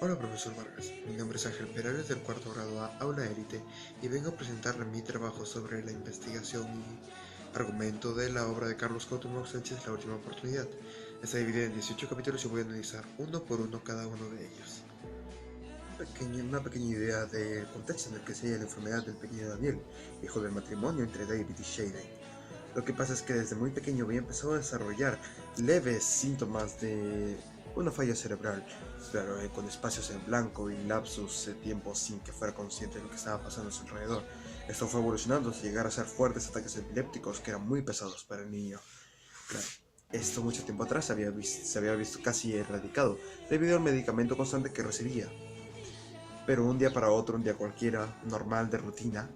Hola profesor Vargas, mi nombre es Ángel Perales del cuarto grado A, Aula Élite, y vengo a presentarle mi trabajo sobre la investigación y argumento de la obra de Carlos Cuauhtémoc Sánchez, La Última Oportunidad. Está dividida en 18 capítulos y voy a analizar uno por uno cada uno de ellos. Una pequeña idea del contexto en el que se halla la enfermedad del pequeño Daniel, hijo del matrimonio entre David y Shaden. Lo que pasa es que desde muy pequeño había empezado a desarrollar leves síntomas de una falla cerebral, claro, con espacios en blanco y lapsos de tiempo sin que fuera consciente de lo que estaba pasando a su alrededor. Esto fue evolucionando hasta llegar a ser fuertes ataques epilépticos que eran muy pesados para el niño. Claro, esto mucho tiempo atrás se había visto casi erradicado debido al medicamento constante que recibía. Pero un día para otro, un día cualquiera, normal, de rutina,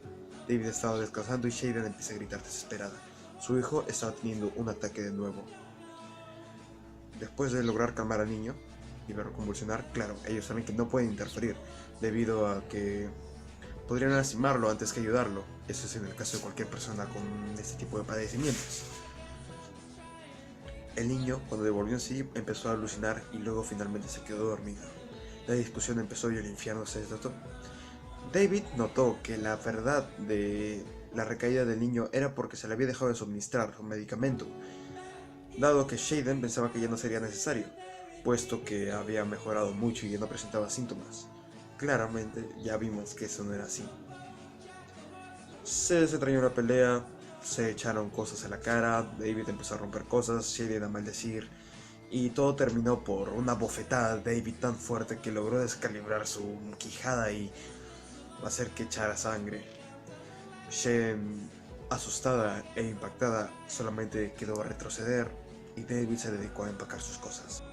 David estaba descansando y Shaden empieza a gritar desesperada. Su hijo estaba teniendo un ataque de nuevo. Después de lograr calmar al niño y verlo convulsionar, claro, ellos saben que no pueden interferir, debido a que podrían lastimarlo antes que ayudarlo. Eso es en el caso de cualquier persona con este tipo de padecimientos. El niño, cuando devolvió en sí, empezó a alucinar y luego finalmente se quedó dormido. La discusión empezó y el infierno se desató. David notó que la verdad de la recaída del niño era porque se le había dejado de suministrar un medicamento, dado que Shaden pensaba que ya no sería necesario, puesto que había mejorado mucho y ya no presentaba síntomas. Claramente ya vimos que eso no era así. Se desentrañó una pelea, se echaron cosas a la cara, David empezó a romper cosas, Shaden a maldecir, y todo terminó por una bofetada de David tan fuerte que logró descalibrar su quijada y hacer que echara sangre. Shen, asustada e impactada, solamente quedó a retroceder y David se dedicó a empacar sus cosas.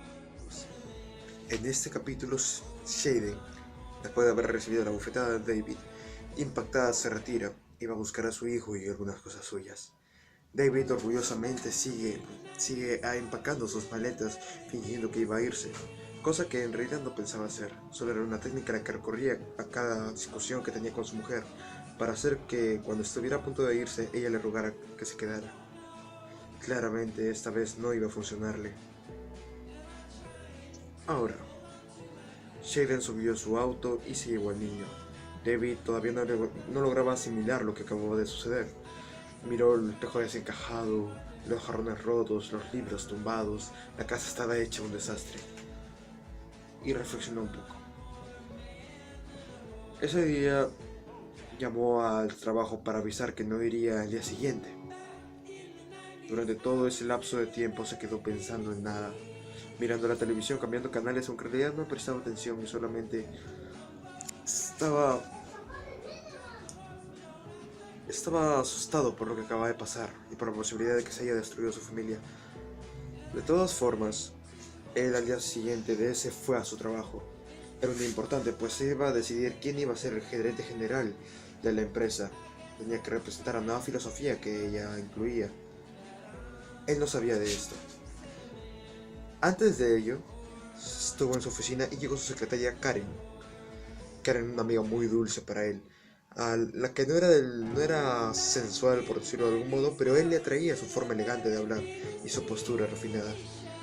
En este capítulo, Shaden, después de haber recibido la bofetada de David, impactada se retira y va a buscar a su hijo y algunas cosas suyas. David orgullosamente sigue empacando sus maletas fingiendo que iba a irse, cosa que en realidad no pensaba hacer, solo era una técnica la que recurría a cada discusión que tenía con su mujer, para hacer que cuando estuviera a punto de irse ella le rogara que se quedara. Claramente esta vez no iba a funcionarle. Ahora, Shaden subió a su auto y se llevó al niño. David todavía no lograba asimilar lo que acababa de suceder. Miró el espejo desencajado, los jarrones rotos, los libros tumbados, la casa estaba hecha un desastre. Y reflexionó un poco. Ese día llamó al trabajo para avisar que no iría al día siguiente. Durante todo ese lapso de tiempo se quedó pensando en nada, mirando la televisión, cambiando canales, aunque en realidad no prestaba atención y solamente estaba asustado por lo que acaba de pasar y por la posibilidad de que se haya destruido su familia. De todas formas, él al día siguiente de ese fue a su trabajo. Era un día importante, pues se iba a decidir quién iba a ser el gerente general de la empresa. Tenía que representar a nueva filosofía que ella incluía. Él no sabía de esto. Antes de ello, estuvo en su oficina y llegó su secretaria Karen. Karen, una amiga muy dulce para él, a la que no era sensual por decirlo de algún modo, pero él le atraía su forma elegante de hablar y su postura refinada.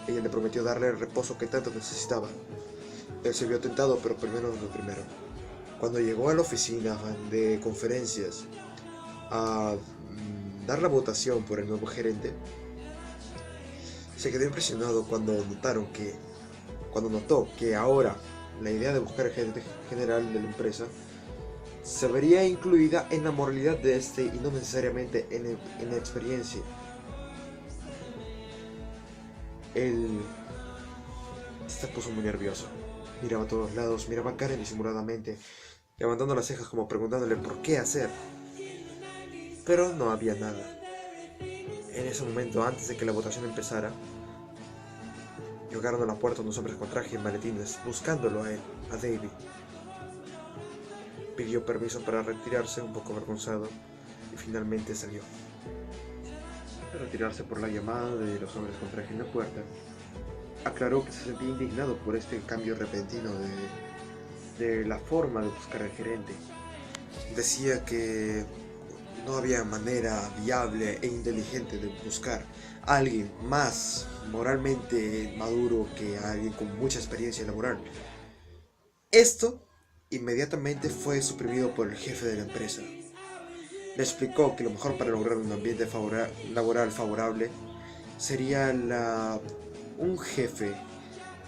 Ella le prometió darle el reposo que tanto necesitaba. Él se vio tentado, pero primero lo primero. Cuando llegó a la oficina de conferencias a dar la votación por el nuevo gerente, se quedó impresionado cuando notó que ahora la idea de buscar el gerente general de la empresa se vería incluida en la moralidad de este y no necesariamente en la experiencia. Él se puso muy nervioso. Miraba a todos lados, miraba a Karen disimuladamente, levantando las cejas como preguntándole por qué hacer. Pero no había nada. En ese momento, antes de que la votación empezara, llegaron a la puerta unos hombres con traje y maletines, buscándolo a él, a David. Pidió permiso para retirarse, un poco avergonzado, y finalmente salió. Al retirarse por la llamada de los hombres con traje en la puerta, aclaró que se sentía indignado por este cambio repentino de la forma de buscar al gerente. Decía que no había manera viable e inteligente de buscar a alguien más moralmente maduro que a alguien con mucha experiencia laboral. Esto inmediatamente fue suprimido por el jefe de la empresa. Le explicó que lo mejor para lograr un ambiente laboral favorable sería un jefe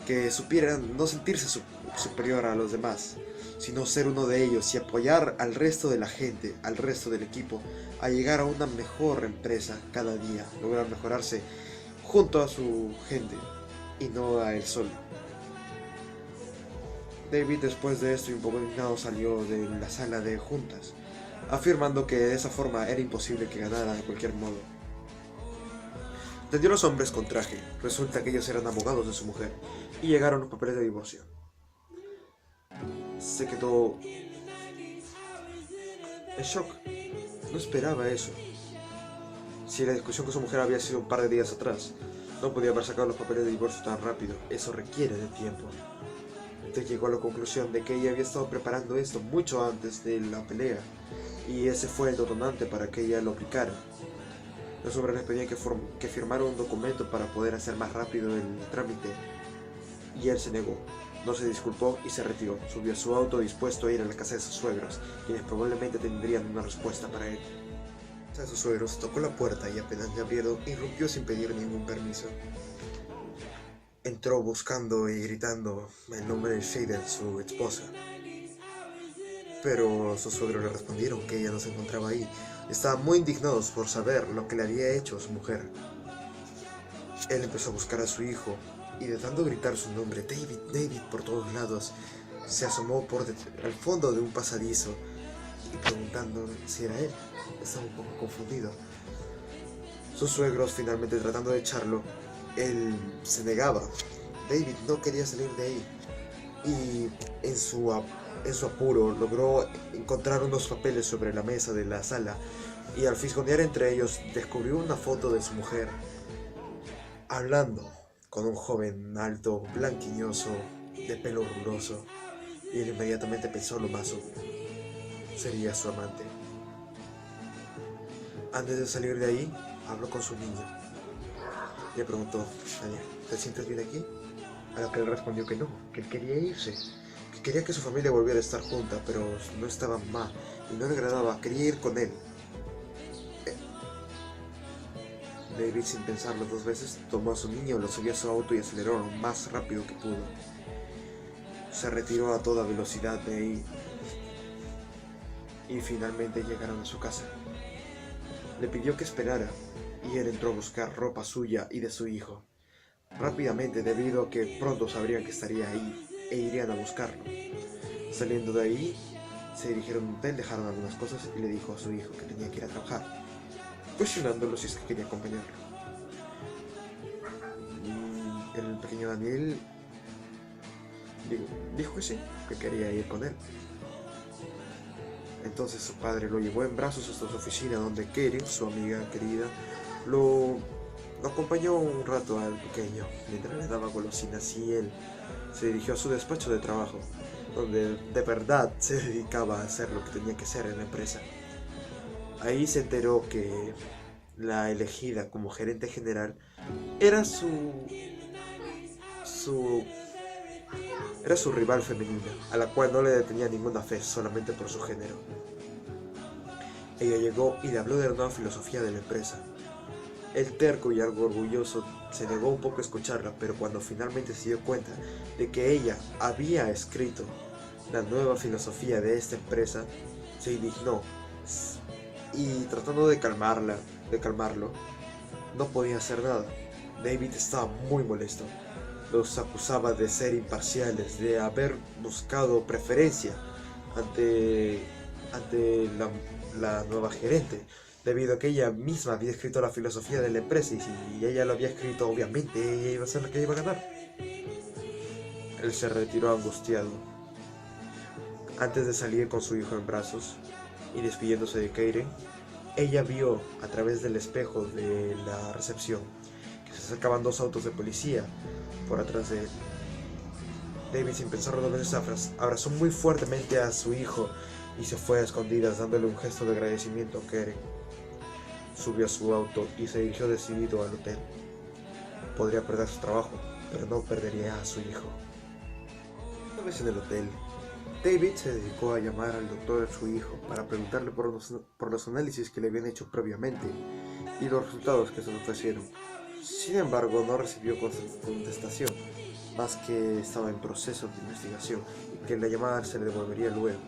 que supiera no sentirse superior a los demás, sino ser uno de ellos y apoyar al resto de la gente, al resto del equipo, a llegar a una mejor empresa cada día, lograr mejorarse junto a su gente y no a él solo. David, después de esto y un poco indignado, salió de la sala de juntas, afirmando que de esa forma era imposible que ganara de cualquier modo. Atendió a los hombres con traje. Resulta que ellos eran abogados de su mujer y llegaron los papeles de divorcio. Se quedó en shock. No esperaba eso. Si la discusión con su mujer había sido un par de días atrás, no podía haber sacado los papeles de divorcio tan rápido. Eso requiere de tiempo. Entonces llegó a la conclusión de que ella había estado preparando esto mucho antes de la pelea, y ese fue el detonante para que ella lo aplicara. Los hombres les pedían que firmara un documento para poder hacer más rápido el trámite, y él se negó. No se disculpó y se retiró. Subió a su auto dispuesto a ir a la casa de sus suegros, quienes probablemente tendrían una respuesta para él. La casa de sus suegros tocó la puerta y apenas le abrieron, irrumpió sin pedir ningún permiso. Entró buscando y gritando el nombre de Shaden, su esposa. Pero sus suegros le respondieron que ella no se encontraba ahí. Estaban muy indignados por saber lo que le había hecho a su mujer. Él empezó a buscar a su hijo y de tanto gritar su nombre, David, David, por todos lados, se asomó al fondo de un pasadizo y preguntando si era él. Estaba un poco confundido. Sus suegros, finalmente tratando de echarlo, él se negaba. David no quería salir de ahí y en su apuro logró encontrar unos papeles sobre la mesa de la sala, y al fisgonear entre ellos descubrió una foto de su mujer hablando con un joven alto, blanquiñoso, de pelo ruloso, y él inmediatamente pensó lo más obvio: sería su amante. Antes de salir de ahí, habló con su niña. Le preguntó: Daniel, ¿te sientes bien aquí? A lo que él respondió que no, que él quería irse, que quería que su familia volviera a estar junta, pero no estaba mamá y no le agradaba, quería ir con él. David, sin pensarlo dos veces, tomó a su niño, lo subió a su auto y aceleró lo más rápido que pudo. Se retiró a toda velocidad de ahí y finalmente llegaron a su casa. Le pidió que esperara y él entró a buscar ropa suya y de su hijo. Rápidamente, debido a que pronto sabrían que estaría ahí e irían a buscarlo. Saliendo de ahí, se dirigieron a un hotel, dejaron algunas cosas y le dijo a su hijo que tenía que ir a trabajar, cuestionándolo si es que quería acompañarlo. El pequeño Daniel dijo que sí, que quería ir con él. Entonces su padre lo llevó en brazos hasta su oficina, donde Karen, su amiga querida, lo acompañó un rato al pequeño mientras le daba golosinas, y él se dirigió a su despacho de trabajo, donde de verdad se dedicaba a hacer lo que tenía que hacer en la empresa. Ahí se enteró que la elegida como gerente general era su rival femenina, a la cual no le tenía ninguna fe solamente por su género. Ella llegó y le habló de la nueva filosofía de la empresa. El terco y algo orgulloso se negó un poco a escucharla, pero cuando finalmente se dio cuenta de que ella había escrito la nueva filosofía de esta empresa, se indignó y, tratando de calmarlo, no podía hacer nada. David estaba muy molesto. Los acusaba de ser imparciales, de haber buscado preferencia ante la nueva gerente, debido a que ella misma había escrito la filosofía de la empresa, y si ella lo había escrito, obviamente ella iba a ser la que iba a ganar. Él se retiró angustiado. Antes de salir con su hijo en brazos y despidiéndose de Karen, ella vio a través del espejo de la recepción que se acercaban dos autos de policía por atrás de él. David, sin pensarlo dos veces, abrazó muy fuertemente a su hijo y se fue a escondidas, dándole un gesto de agradecimiento a Karen. Subió a su auto y se dirigió decidido al hotel. Podría perder su trabajo, pero no perdería a su hijo. Una vez en el hotel, David se dedicó a llamar al doctor de su hijo para preguntarle por los análisis que le habían hecho previamente y los resultados que se le ofrecieron. Sin embargo, no recibió contestación, más que estaba en proceso de investigación y que la llamada se le devolvería luego.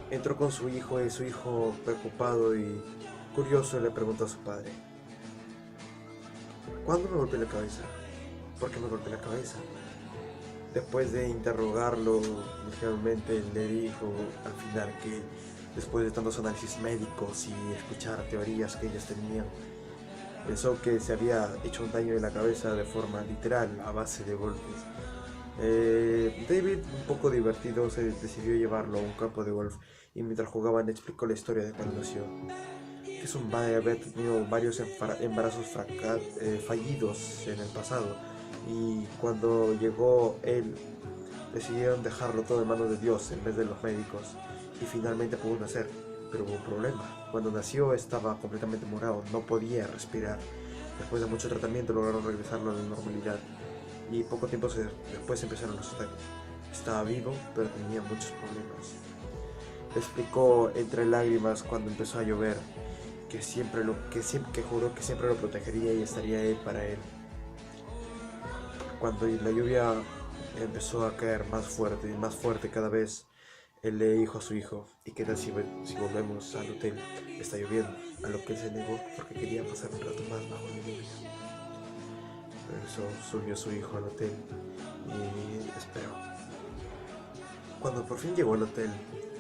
Entró con su hijo y su hijo, preocupado y curioso, le preguntó a su padre: ¿cuándo me golpeé la cabeza? ¿Por qué me golpeé la cabeza? Después de interrogarlo ligeramente, le dijo al final que después de tantos análisis médicos y escuchar teorías que ellos tenían, pensó que se había hecho un daño en la cabeza de forma literal a base de golpes. David, un poco divertido, se decidió llevarlo a un campo de golf y mientras jugaban le explicó la historia de cuando nació. Que su madre había tenido varios embarazos fallidos en el pasado y cuando llegó él decidieron dejarlo todo en manos de Dios en vez de los médicos y finalmente pudo nacer, pero hubo un problema. Cuando nació estaba completamente morado, no podía respirar. Después de mucho tratamiento lograron regresarlo a la normalidad y poco tiempo después empezaron los ataques. Estaba vivo, pero tenía muchos problemas. Le explicó entre lágrimas cuando empezó a llover que juró que siempre lo protegería y estaría ahí para él. Cuando la lluvia empezó a caer más fuerte y más fuerte cada vez, él le dijo a su hijo: ¿y qué tal si volvemos al hotel? Está lloviendo. A lo que él se negó porque quería pasar un rato más bajo la lluvia. Regresó, subió a su hijo al hotel y esperó. Cuando por fin llegó al hotel,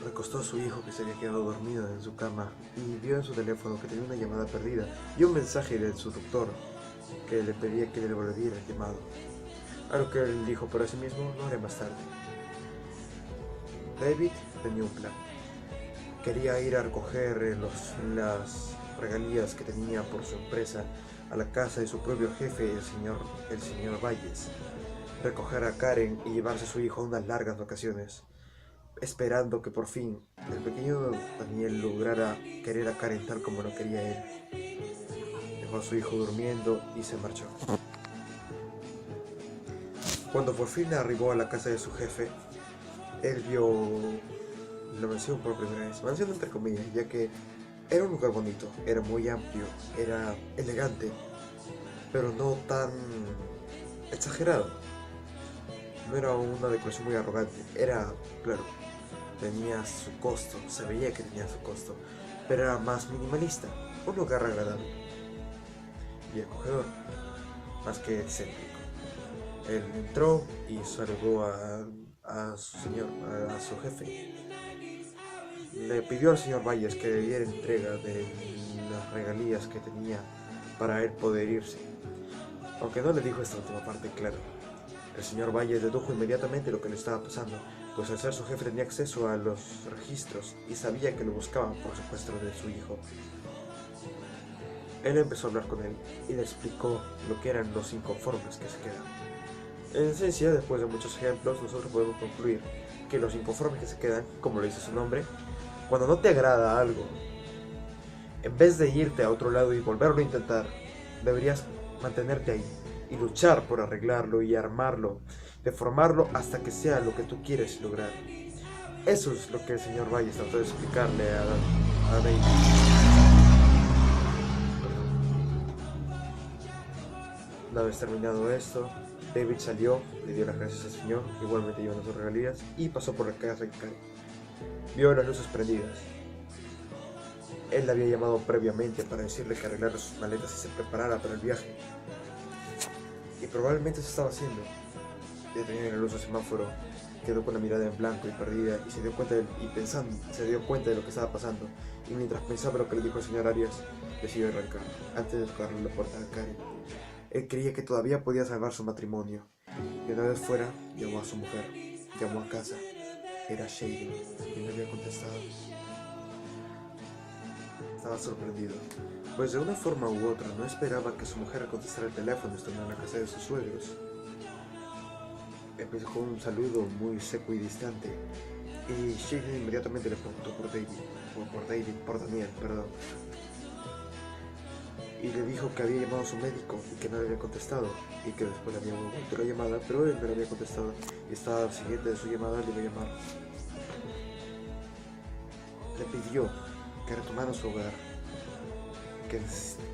recostó a su hijo que se había quedado dormido en su cama y vio en su teléfono que tenía una llamada perdida y un mensaje de su doctor que le pedía que le devolviera el llamado. A lo que él dijo por sí mismo: lo haré más tarde. David tenía un plan. Quería ir a recoger las regalías que tenía por su empresa a la casa de su propio jefe, el señor Valles. Recoger a Karen y llevarse a su hijo a unas largas vacaciones, esperando que por fin el pequeño Daniel lograra querer a Karen tal como lo quería él. Dejó a su hijo durmiendo y se marchó. Cuando por fin arribó a la casa de su jefe, él vio la mansión por primera vez. Mansión entre comillas, ya que era un lugar bonito, era muy amplio, era elegante, pero no tan exagerado. No era una decoración muy arrogante, era, claro, tenía su costo, se veía que tenía su costo, pero era más minimalista, un lugar agradable y acogedor, más que excéntrico. Él entró y saludó a su jefe. Le pidió al señor Valles que le diera entrega de las regalías que tenía para él poder irse, aunque no le dijo esta última parte claro. El señor Valles dedujo inmediatamente lo que le estaba pasando, pues al ser su jefe tenía acceso a los registros y sabía que lo buscaban por secuestro de su hijo. Él empezó a hablar con él y le explicó lo que eran los inconformes que se quedan. En esencia, después de muchos ejemplos, nosotros podemos concluir que los inconformes que se quedan, como lo dice su nombre, cuando no te agrada algo, en vez de irte a otro lado y volverlo a intentar, deberías mantenerte ahí y luchar por arreglarlo y armarlo, deformarlo hasta que sea lo que tú quieres lograr. Eso es lo que el señor Valles trató de explicarle a David. Una vez terminado esto, David salió, le dio las gracias al señor, igualmente llevando sus regalías, y pasó por la casa en Karen. Vio las luces prendidas. Él la había llamado previamente para decirle que arreglara sus maletas y se preparara para el viaje. Y probablemente se estaba haciendo. Detenido en la luz del semáforo, quedó con la mirada en blanco y perdida y se dio cuenta de lo que estaba pasando. Y mientras pensaba lo que le dijo el señor Arias, decidió arrancar, antes de tocarle la puerta a Karen. Él creía que todavía podía salvar su matrimonio. Y una vez fuera, llamó a su mujer, llamó a casa. Era Shady, quien le había contestado. Estaba sorprendido, pues de una forma u otra no esperaba que su mujer contestara el teléfono estando en la casa de sus suegros. Empezó con un saludo muy seco y distante, y Shady inmediatamente le preguntó por Daniel, perdón. y le dijo que había llamado a su médico y que no le había contestado, y que después le había vuelto la llamada, pero él no le había contestado y estaba al siguiente de su llamada le iba a llamar. Le pidió que retomara su hogar,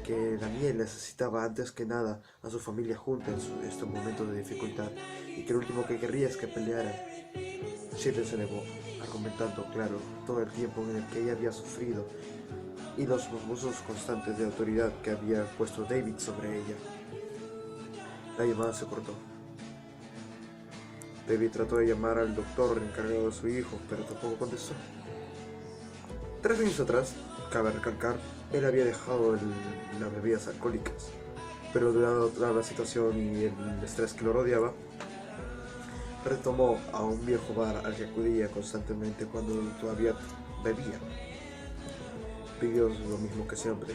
que Daniel necesitaba antes que nada a su familia junta en estos momentos de dificultad, y que lo último que querría es que pelearan. Shaden se negó, argumentando, claro, todo el tiempo en el que ella había sufrido y los abusos constantes de autoridad que había puesto David sobre ella. La llamada se cortó. David trató de llamar al doctor encargado de su hijo, pero tampoco contestó. 3 años atrás, cabe recalcar, él había dejado las bebidas alcohólicas, pero dada la situación y el estrés que lo rodeaba, retomó a un viejo bar al que acudía constantemente cuando todavía bebía. Pidió lo mismo que siempre,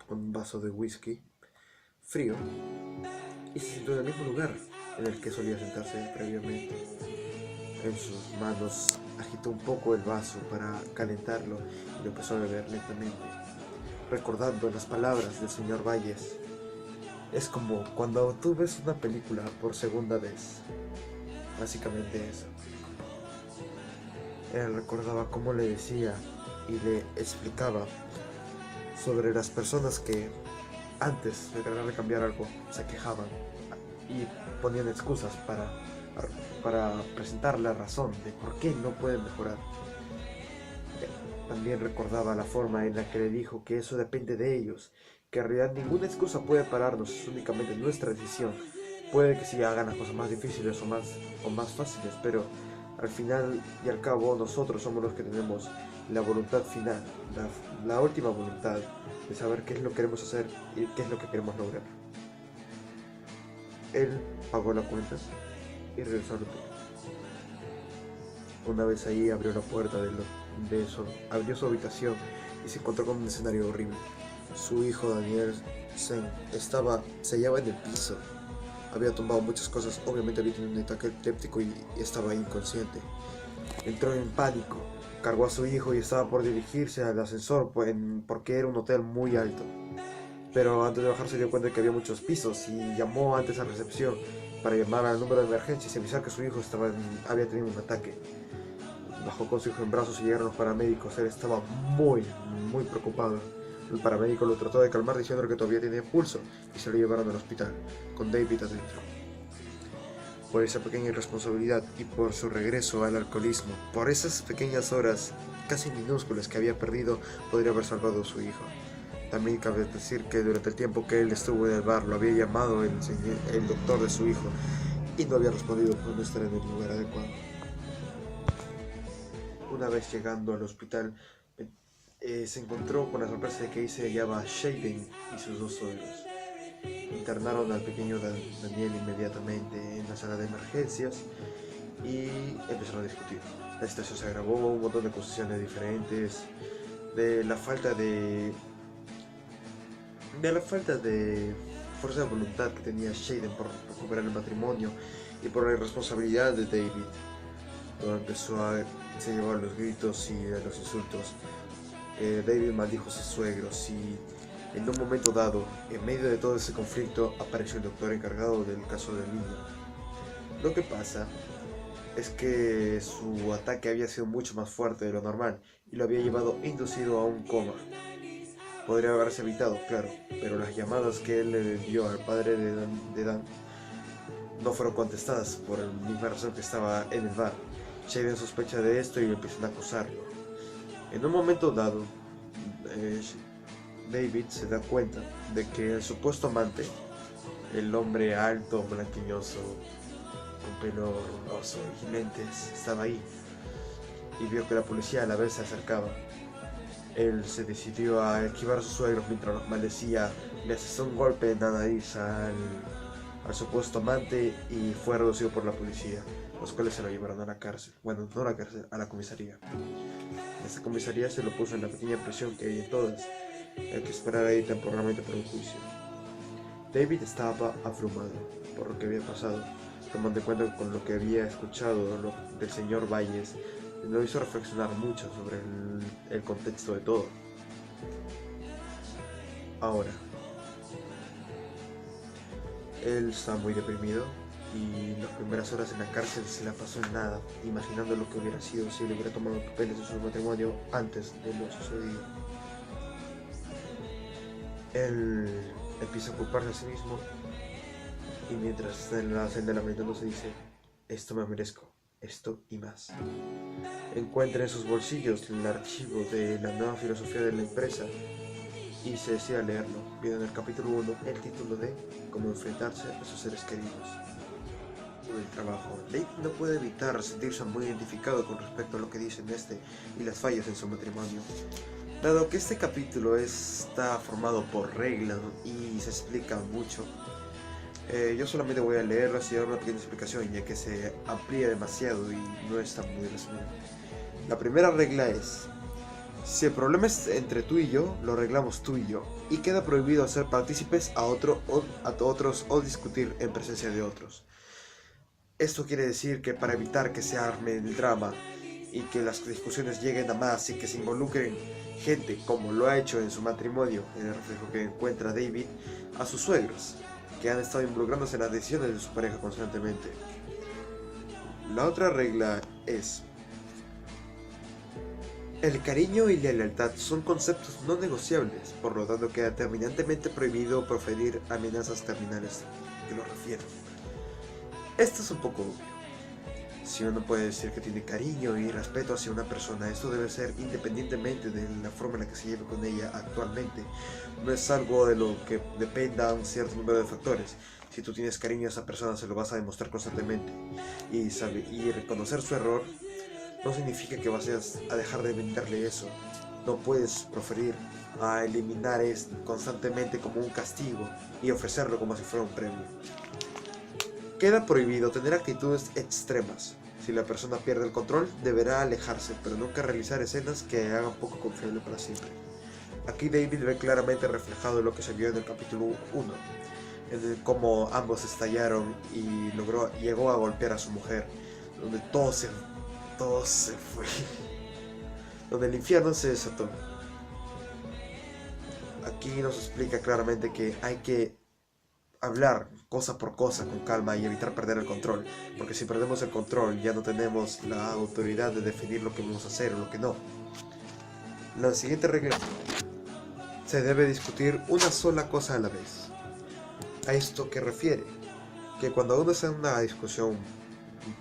un vaso de whisky frío, y se sentó en el mismo lugar en el que solía sentarse previamente. En sus manos agitó un poco el vaso para calentarlo y lo empezó a beber lentamente, recordando las palabras del señor Valles. Es como cuando tú ves una película por segunda vez. Básicamente eso. Él recordaba cómo le decía y le explicaba sobre las personas que antes de tratar de cambiar algo se quejaban y ponían excusas para presentar la razón de por qué no pueden mejorar. También recordaba la forma en la que le dijo que eso depende de ellos, que en realidad ninguna excusa puede pararnos, es únicamente nuestra decisión. Puede que sí hagan las cosas más difíciles o más fáciles, pero al final y al cabo nosotros somos los que tenemos la voluntad final, la última voluntad de saber qué es lo que queremos hacer y qué es lo que queremos lograr. Él pagó la cuenta y regresó al hotel. Una vez ahí abrió la puerta abrió su habitación y se encontró con un escenario horrible. Su hijo Daniel se hallaba en el piso. Había tumbado muchas cosas, obviamente había tenido un ataque epiléptico y estaba inconsciente. Entró en pánico, cargó a su hijo y estaba por dirigirse al ascensor porque era un hotel muy alto. Pero antes de bajar se dio cuenta de que había muchos pisos y llamó antes a recepción para llamar al número de emergencias y avisar que su hijo había tenido un ataque. Bajó con su hijo en brazos y llegaron los paramédicos. Él estaba muy preocupado. El paramédico lo trató de calmar diciéndole que todavía tenía pulso y se lo llevaron al hospital, con David adentro. Por esa pequeña irresponsabilidad y por su regreso al alcoholismo, por esas pequeñas horas casi minúsculas que había perdido, podría haber salvado a su hijo. También cabe decir que durante el tiempo que él estuvo en el bar lo había llamado el doctor de su hijo y no había respondido por no estar en el lugar adecuado. Una vez llegando al hospital, se encontró con la sorpresa de que ahí se hallaba Shaden y sus 2 suegros. Internaron al pequeño Daniel inmediatamente en la sala de emergencias y empezaron a discutir. La situación se agravó, un montón de acusaciones diferentes, de la falta de fuerza de voluntad que tenía Shaden por recuperar el matrimonio y por la irresponsabilidad de David. Todo se llevó a los gritos y a los insultos. David maldijo a sus suegros y en un momento dado, en medio de todo ese conflicto, apareció el doctor encargado del caso del niño. Lo que pasa es que su ataque había sido mucho más fuerte de lo normal y lo había llevado inducido a un coma. Podría haberse evitado, claro, pero las llamadas que él le dio al padre de Dan no fueron contestadas por la misma razón que estaba en el bar. Shaden sospecha de esto y empiezan a acusarlo. En un momento dado, David se da cuenta de que el supuesto amante, el hombre alto, blanquilloso, con pelo ruloso y lentes, estaba ahí y vio que la policía a la vez se acercaba. Él se decidió a esquivar a sus suegros mientras los maldecía, le asestó un golpe en la nariz al supuesto amante y fue reducido por la policía, los cuales se lo llevaron a la cárcel. Bueno, no a la cárcel, a la comisaría. En esta comisaría se lo puso en la pequeña prisión que hay en todas, hay que esperar ahí temporalmente por un juicio. David estaba abrumado por lo que había pasado, tomando en cuenta con lo que había escuchado del señor Valles, lo hizo reflexionar mucho sobre el contexto de todo. Ahora, Él está muy deprimido y las primeras horas en la cárcel se la pasó en nada, imaginando lo que hubiera sido si él hubiera tomado papeles en su matrimonio antes de lo sucedido. Él empieza a culparse a sí mismo y mientras está en la celda lamentándose dice: esto me merezco, esto y más. Encuentra en sus bolsillos el archivo de la nueva filosofía de la empresa y se decide a leerlo, viendo en el capítulo 1 el título de Cómo enfrentarse a sus seres queridos. Del trabajo, David no puede evitar sentirse muy identificado con respecto a lo que dicen y las fallas en su matrimonio. Dado que este capítulo está formado por reglas y se explica mucho, yo solamente voy a leerlas y dar una pequeña explicación, ya que se amplía demasiado y no está muy resumido. La primera regla es: si el problema es entre tú y yo, lo arreglamos tú y yo, y queda prohibido hacer partícipes a otros o discutir en presencia de otros. Esto quiere decir que para evitar que se arme el drama y que las discusiones lleguen a más y que se involucren gente, como lo ha hecho en su matrimonio, en el reflejo que encuentra David, a sus suegros, que han estado involucrándose en las decisiones de su pareja constantemente. La otra regla es: el cariño y la lealtad son conceptos no negociables, por lo tanto queda terminantemente prohibido proferir amenazas terminales que lo refieran. Esto es un poco obvio. Si uno puede decir que tiene cariño y respeto hacia una persona, esto debe ser independientemente de la forma en la que se lleve con ella actualmente. No es algo de lo que dependa un cierto número de factores. Si tú tienes cariño a esa persona, se lo vas a demostrar constantemente. Y reconocer su error no significa que vas a dejar de brindarle eso. No puedes proferir a eliminar esto constantemente como un castigo y ofrecerlo como si fuera un premio. Queda prohibido tener actitudes extremas. Si la persona pierde el control, deberá alejarse, pero nunca realizar escenas que hagan poco confiable para siempre. Aquí David ve claramente reflejado lo que se vio en el capítulo 1, en el cómo ambos estallaron y llegó a golpear a su mujer, donde todo se fue, donde el infierno se desató. Aquí nos explica claramente que hay que hablar cosa por cosa con calma y evitar perder el control, porque si perdemos el control ya no tenemos la autoridad de definir lo que vamos a hacer o lo que no. La siguiente regla: se debe discutir una sola cosa a la vez. ¿A esto qué refiere? Que cuando uno está en una discusión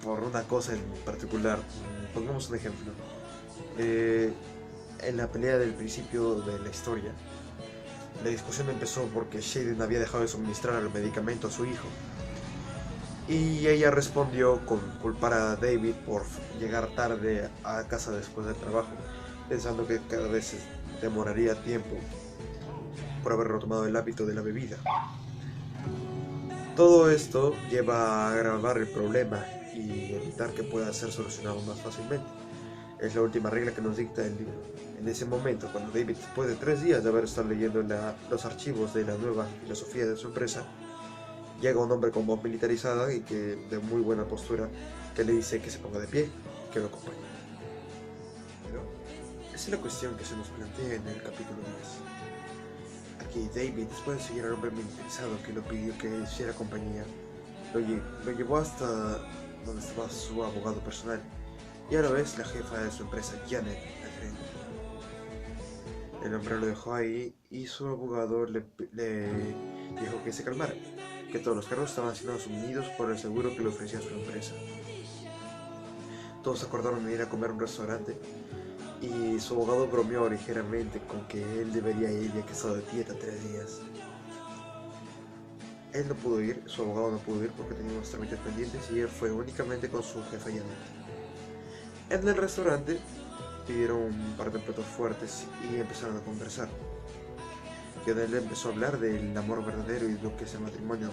por una cosa en particular, pongamos un ejemplo, en la pelea del principio de la historia, la discusión empezó porque Shaden había dejado de suministrar el medicamento a su hijo. Y ella respondió con culpar a David por llegar tarde a casa después del trabajo, pensando que cada vez demoraría tiempo por haber retomado el hábito de la bebida. Todo esto lleva a agravar el problema y evitar que pueda ser solucionado más fácilmente. Es la última regla que nos dicta el libro. En ese momento, cuando David, después de 3 días de haber estado leyendo los archivos de la nueva filosofía de su empresa, llega un hombre con voz militarizada y que de muy buena postura, que le dice que se ponga de pie y que lo acompañe. Pero esa es la cuestión que se nos plantea en el capítulo 10. Aquí David, después de seguir al hombre militarizado que lo pidió que hiciera compañía, lo llevó hasta donde estaba su abogado personal, y a la vez la jefa de su empresa, Janet. El hombre lo dejó ahí y su abogado le dijo que se calmara, que todos los cargos estaban siendo asumidos por el seguro que le ofrecía su empresa. Todos acordaron de ir a comer a un restaurante y su abogado bromeó ligeramente con que él debería ir ya que estaba de dieta 3 días. Él no pudo ir, su abogado no pudo ir porque tenía unos trámites pendientes y él fue únicamente con su jefa Janet. En el restaurante pidieron un par de platos fuertes y empezaron a conversar. Janet le empezó a hablar del amor verdadero y lo que es el matrimonio.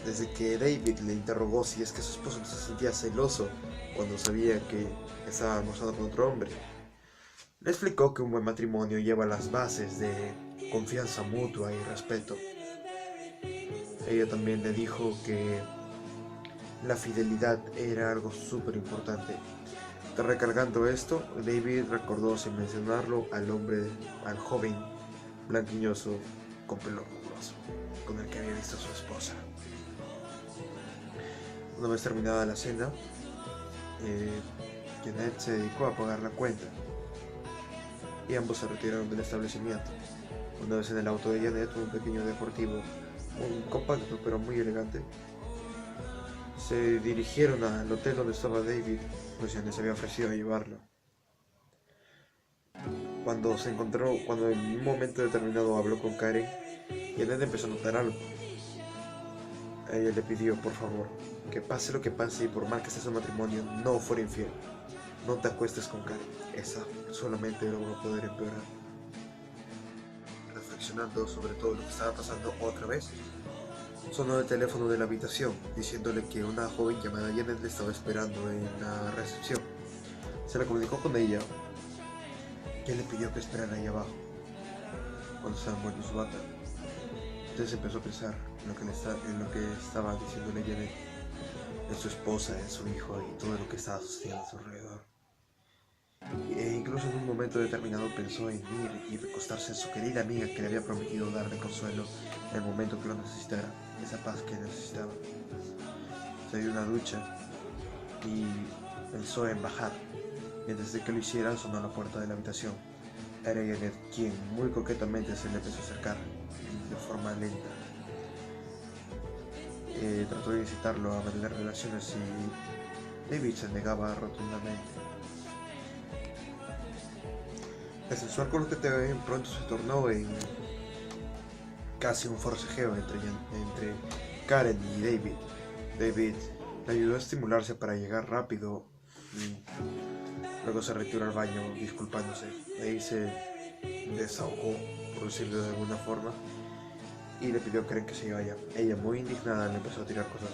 Desde que David le interrogó si es que su esposo se sentía celoso cuando sabía que estaba almorzando con otro hombre, le explicó que un buen matrimonio lleva las bases de confianza mutua y respeto. Ella también le dijo que la fidelidad era algo súper importante. Recargando esto, David recordó sin mencionarlo al joven blanquiñoso con pelo rugoso. con el que había visto a su esposa. Una vez terminada la cena, Janet se dedicó a pagar la cuenta y ambos se retiraron del establecimiento. Una vez en el auto de Janet, un pequeño deportivo, muy compacto pero muy elegante, se dirigieron al hotel donde estaba David, pues Janet se había ofrecido a llevarlo. Cuando en un momento determinado habló con Karen, Janet empezó a notar algo. Ella le pidió, por favor, que pase lo que pase y por mal que sea su matrimonio, no fuera infiel. No te acuestes con Karen, esa solamente lo va a poder empeorar. Reflexionando sobre todo lo que estaba pasando otra vez, sonó el teléfono de la habitación, diciéndole que una joven llamada Janet le estaba esperando en la recepción. Se la comunicó con ella, que le pidió que esperara ahí abajo, cuando estaba envuelto en su bata. Entonces empezó a pensar en lo que estaba diciéndole Janet, en su esposa, en su hijo y todo lo que estaba sucediendo a su alrededor. E incluso en un momento determinado pensó en ir y recostarse en su querida amiga que le había prometido darle consuelo en el momento que lo necesitara, esa paz que necesitaba. Se dio una ducha y pensó en bajar, y antes de que lo hiciera sonó la puerta de la habitación. Era Janet quien muy coquetamente se le empezó a acercar de forma lenta. Trató de incitarlo a mantener relaciones y David se negaba rotundamente. El sensual coqueteo pronto se tornó en casi un forcejeo entre Karen y David. David le ayudó a estimularse para llegar rápido y luego se retiró al baño disculpándose. Ahí se desahogó, por decirlo de alguna forma, y le pidió a Karen que se vaya. Ella, muy indignada, le empezó a tirar cosas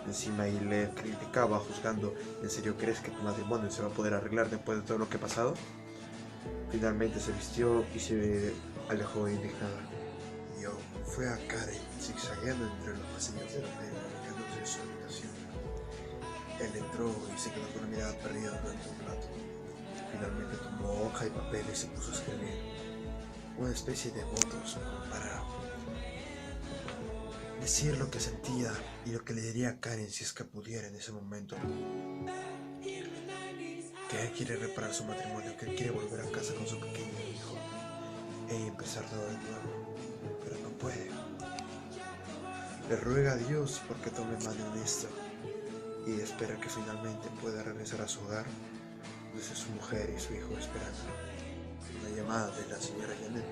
encima y le criticaba, juzgando: ¿en serio crees que tu matrimonio se va a poder arreglar después de todo lo que ha pasado? Finalmente se vistió y se alejó indignada. Fue a Karen zigzagueando entre los pasillos del hotel, alejándose de su habitación. Él entró y se quedó con la mirada perdida durante un rato. Finalmente tomó hoja y papel y se puso a escribir una especie de votos para decir lo que sentía y lo que le diría a Karen si es que pudiera en ese momento. Que él quiere reparar su matrimonio, que él quiere volver a casa con su pequeño hijo y empezar todo de nuevo, pero no puede. Le ruega a Dios porque tome mano en esto y espera que finalmente pueda regresar a su hogar, desde su mujer y su hijo esperando. Una llamada de la señora Janet,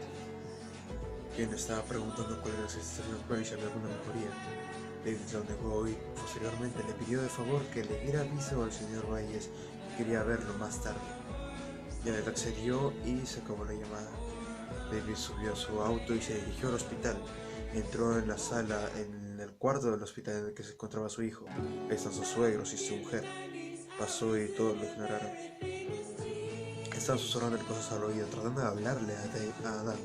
quien estaba preguntando cuál era su situación actual y si había alguna mejoría. David lo negó y posteriormente le pidió de favor que le diera aviso al señor Valles que quería verlo más tarde. Janet accedió y se acabó la llamada. David subió a su auto y se dirigió al hospital. Entró en la sala, en el cuarto del hospital en el que se encontraba su hijo. Ahí están sus suegros y su mujer. Pasó y todos lo ignoraron. Estaban susurrándole cosas al oído, tratando de hablarle a Adam.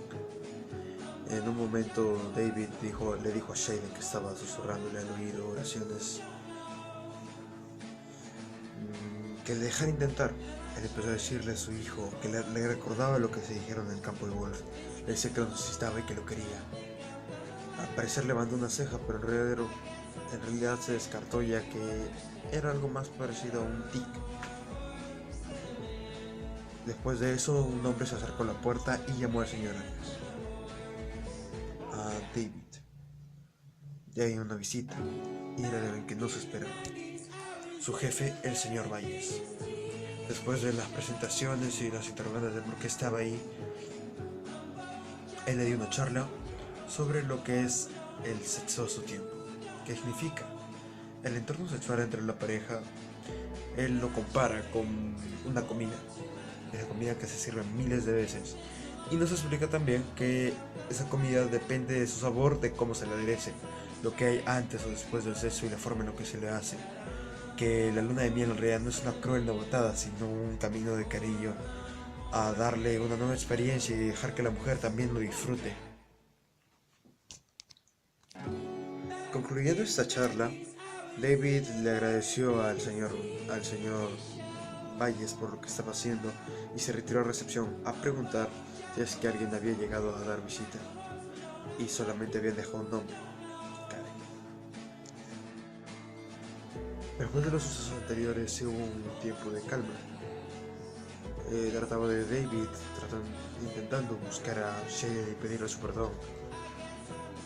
En un momento David le dijo a Shaden que estaba susurrándole al oído oraciones que le dejara intentar. Él empezó a decirle a su hijo que le recordaba lo que se dijeron en el campo de golf. Le decía que lo necesitaba y que lo quería. Al parecer levantó una ceja, pero en realidad se descartó, ya que era algo más parecido a un tic. Después de eso, un hombre se acercó a la puerta y llamó al señor Arias. A David. Ya hay una visita, y era de que no se esperaba. Su jefe, el señor Valles. Después de las presentaciones y las interrogantes de por qué estaba ahí, él le dio una charla sobre lo que es el sexoso tiempo. ¿Qué significa? El entorno sexual entre la pareja, él lo compara con una comida. Esa comida que se sirve miles de veces. Y nos explica también que esa comida depende de su sabor, de cómo se le aderece, lo que hay antes o después del sexo y la forma en la que se le hace. Que la luna de miel en realidad no es una cruel novatada, sino un camino de cariño a darle una nueva experiencia y dejar que la mujer también lo disfrute. Concluyendo esta charla, David le agradeció al señor Valles por lo que estaba haciendo y se retiró a recepción a preguntar si es que alguien había llegado a dar visita. y solamente habían dejado un nombre: Karen. Después de los sucesos anteriores hubo un tiempo de calma. Trataba de David, intentando buscar a Shade y pedirle su perdón,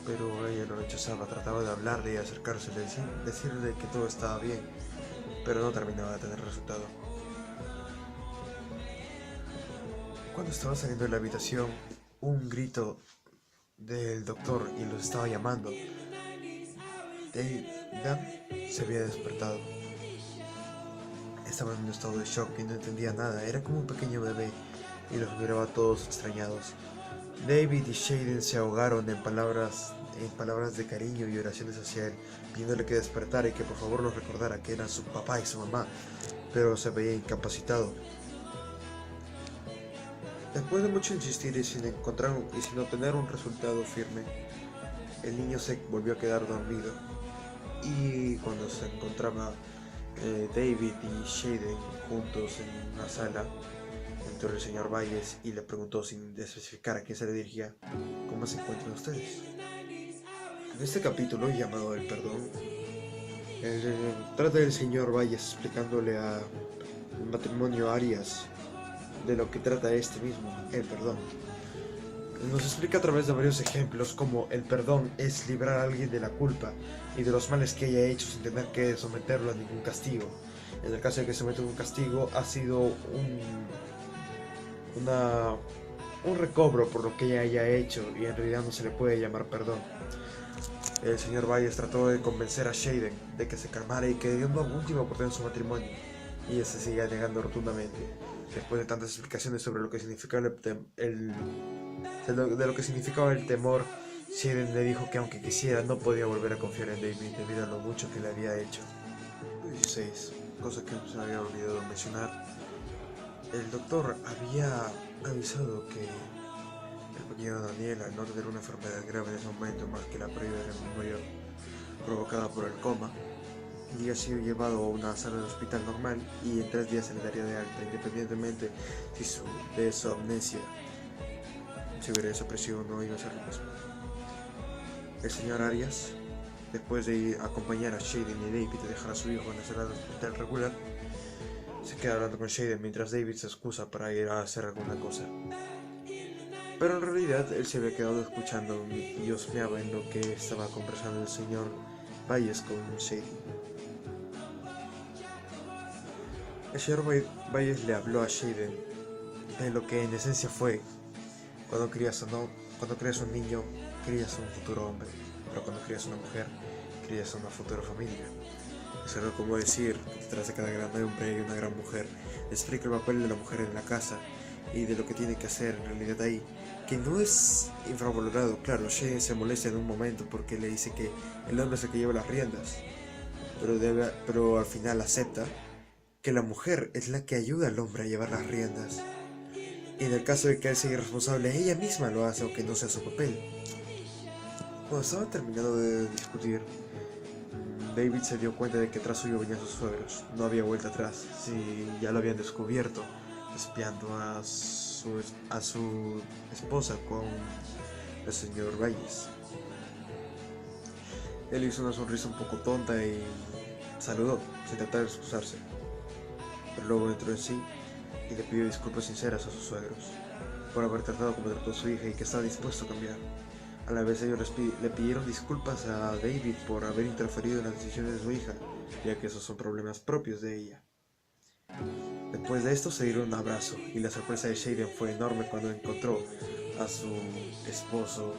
pero ella lo rechazaba. Trataba de hablarle y acercarse, decirle que todo estaba bien, pero no terminaba de tener resultado. Cuando estaba saliendo de la habitación, un grito del doctor y los estaba llamando. Dan se había despertado. Estaba en un estado de shock y no entendía nada. Era como un pequeño bebé y los miraba a todos extrañados. David y Shaden se ahogaron en palabras de cariño y oraciones hacia él, pidiéndole que despertara y que por favor los recordara que eran su papá y su mamá, pero se veía incapacitado. Después de mucho insistir y sin obtener un resultado firme, el niño se volvió a quedar dormido. Y cuando se encontraba David y Shaden juntos en una sala, entró el señor Valles y le preguntó, sin especificar a quién se le dirigía: ¿cómo se encuentran ustedes? En este capítulo, llamado El Perdón, trata el señor Valles explicándole al matrimonio Arias de lo que trata este mismo, el perdón. Nos explica a través de varios ejemplos cómo el perdón es liberar a alguien de la culpa y de los males que haya hecho sin tener que someterlo a ningún castigo. En el caso de que se someta a un castigo, ha sido un recobro por lo que ella haya hecho, y en realidad no se le puede llamar perdón. El señor Valles trató de convencer a Shaden de que se calmara y que diera una última oportunidad en su matrimonio, y ella se seguía negando rotundamente. Después de tantas explicaciones sobre lo que significaba de lo que significaba el temor, Shaden le dijo que aunque quisiera no podía volver a confiar en David debido a lo mucho que le había hecho. 16. Cosa que se me había olvidado mencionar. El doctor había avisado que el pequeño Daniel, al no tener una enfermedad grave en ese momento más que la pérdida de la memoria provocada por el coma, había sido llevado a una sala de hospital normal y en 3 días se le daría de alta, independientemente de su amnesia. Si hubiera desaparecido, no iba a ser lo mismo. El señor Arias, después de acompañar a Shaden y David y dejar a su hijo en la sala de hospital regular, se queda hablando con Shaden mientras David se excusa para ir a hacer alguna cosa. Pero en realidad él se había quedado escuchando y husmeaba en lo que estaba conversando el señor Valles con Shaden. El señor Valles le habló a Shaden de lo que en esencia fue: cuando crías un niño, crías un futuro hombre, pero cuando crías una mujer, crías una futura familia. Es algo como decir que detrás de cada gran hombre hay una gran mujer. Explica el papel de la mujer en la casa y de lo que tiene que hacer en realidad ahí, que no es infravalorado. Claro, Shaden se molesta en un momento porque le dice que el hombre es el que lleva las riendas, pero al final acepta que la mujer es la que ayuda al hombre a llevar las riendas. Y en el caso de que él sea irresponsable, ella misma lo hace aunque no sea su papel. Cuando estaba terminando de discutir, David se dio cuenta de que tras suyo venían sus suegros. No había vuelta atrás. Si ya lo habían descubierto, espiando a su esposa con el señor Valles. Él hizo una sonrisa un poco tonta y saludó, sin tratar de excusarse. Pero luego entró en sí y le pidió disculpas sinceras a sus suegros por haber tratado como trató a su hija y que estaba dispuesto a cambiar. A la vez ellos le pidieron disculpas a David por haber interferido en las decisiones de su hija, ya que esos son problemas propios de ella. Después de esto se dieron un abrazo y la sorpresa de Shaden fue enorme cuando encontró a su esposo.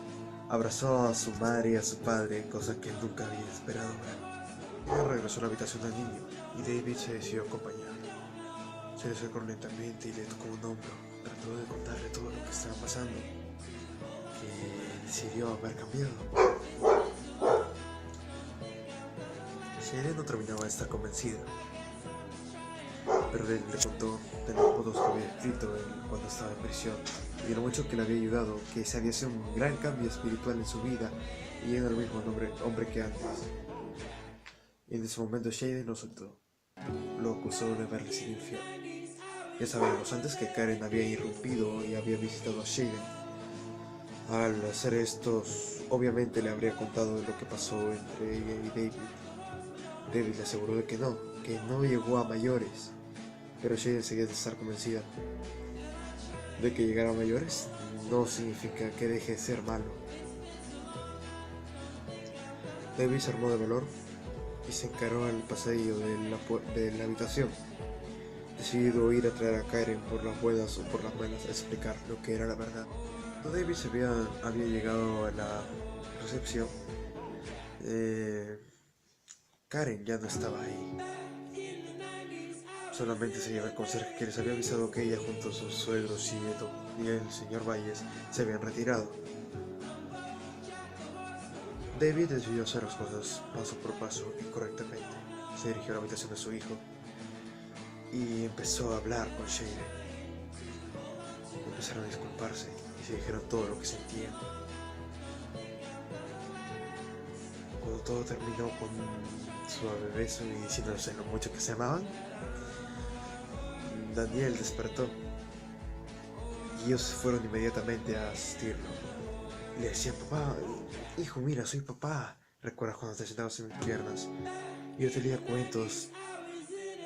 Abrazó a su madre y a su padre, cosa que nunca había esperado ver. Ella regresó a la habitación del niño y David se decidió acompañarlo. Se le acercó lentamente y le tocó un hombro. Trató de contarle todo lo que estaba pasando, que decidió haber cambiado. Shaden no terminaba de estar convencida, pero él le contó de los modos que había escrito cuando estaba en prisión y de lo mucho que le había ayudado, que se había hecho un gran cambio espiritual en su vida y era el mismo hombre que antes. Y en ese momento Shaden lo soltó. Lo acusó de haberle sido infiel. Ya sabíamos antes que Karen había irrumpido y había visitado a Shaden. Al hacer esto, obviamente le habría contado lo que pasó entre ella y David. David le aseguró de que no llegó a mayores, pero Shade seguía de estar convencida de que llegar a mayores no significa que deje de ser malo. David se armó de valor y se encaró al pasillo de la habitación, decidido ir a traer a Karen por las buenas o por las malas a explicar lo que era la verdad. Cuando David había llegado a la recepción, Karen ya no estaba ahí. Solamente se llevaba el conserje que les había avisado que ella junto a sus suegros y el señor Valles se habían retirado. David decidió hacer las cosas paso por paso y correctamente. Se dirigió a la habitación de su hijo y empezó a hablar con Shade. Empezaron a disculparse y se dijeron todo lo que sentían. Cuando todo terminó con un suave beso y diciéndose lo mucho que se amaban, Daniel despertó y ellos fueron inmediatamente a asistirlo. Le decían: papá, hijo, mira, soy papá. ¿Recuerdas cuando te sentabas en mis piernas? Y yo te leía cuentos.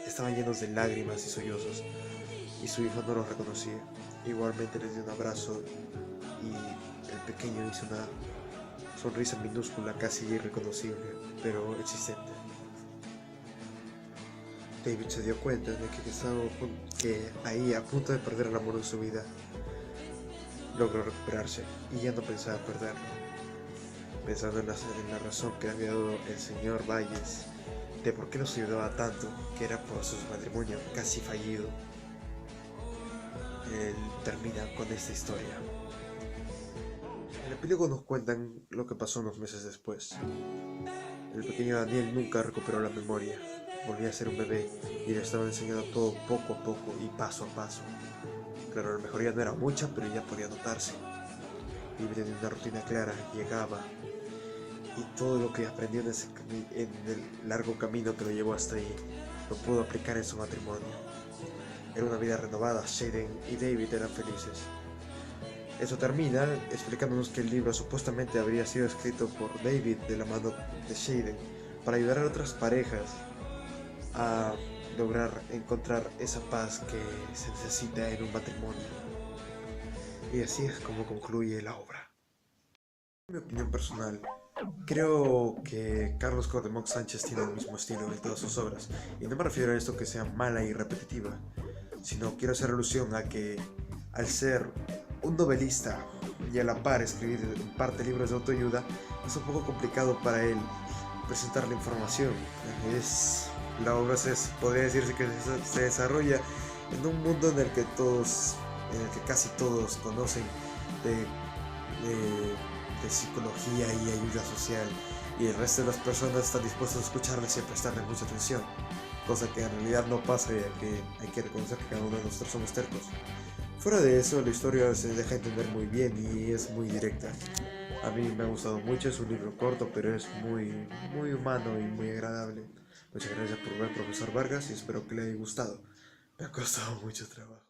Estaban llenos de lágrimas y sollozos, y su hijo no los reconocía. Igualmente les dio un abrazo y el pequeño hizo una sonrisa minúscula, casi irreconocible, pero existente. David se dio cuenta de que estaba ahí a punto de perder el amor de su vida. Logró recuperarse y ya no pensaba perderlo. Pensando en la razón que había dado el señor Valles de por qué los ayudaba tanto, que era por su matrimonio casi fallido, él termina con esta historia. En el epílogo nos cuentan lo que pasó unos meses después. El pequeño Daniel nunca recuperó la memoria. Volvía a ser un bebé y le estaban enseñando todo poco a poco y paso a paso. Claro, la mejoría no era mucha, pero ya podía notarse. Vivía tenía una rutina clara, llegaba, y todo lo que aprendió en el largo camino que lo llevó hasta ahí, lo pudo aplicar en su matrimonio. Era una vida renovada, Shaden y David eran felices. Eso termina explicándonos que el libro supuestamente habría sido escrito por David de la mano de Shaden para ayudar a otras parejas a lograr encontrar esa paz que se necesita en un matrimonio. Y así es como concluye la obra. En mi opinión personal, creo que Carlos Cuauhtémoc Sánchez tiene el mismo estilo en todas sus obras, y no me refiero a esto que sea mala y repetitiva, sino quiero hacer alusión a que al ser un novelista y a la par escribir en parte libros de autoayuda, es un poco complicado para él presentar la información. La obra podría decirse que se desarrolla en un mundo en el que casi todos conocen de psicología y ayuda social, y el resto de las personas están dispuestas a escucharles y a prestarle mucha atención, cosa que en realidad no pasa, ya que hay que reconocer que cada uno de nosotros somos tercos. Fuera de eso, la historia se deja entender muy bien y es muy directa. A mí me ha gustado mucho, es un libro corto, pero es muy, muy humano y muy agradable. Muchas gracias por ver, profesor Vargas, y espero que le haya gustado. Me ha costado mucho trabajo.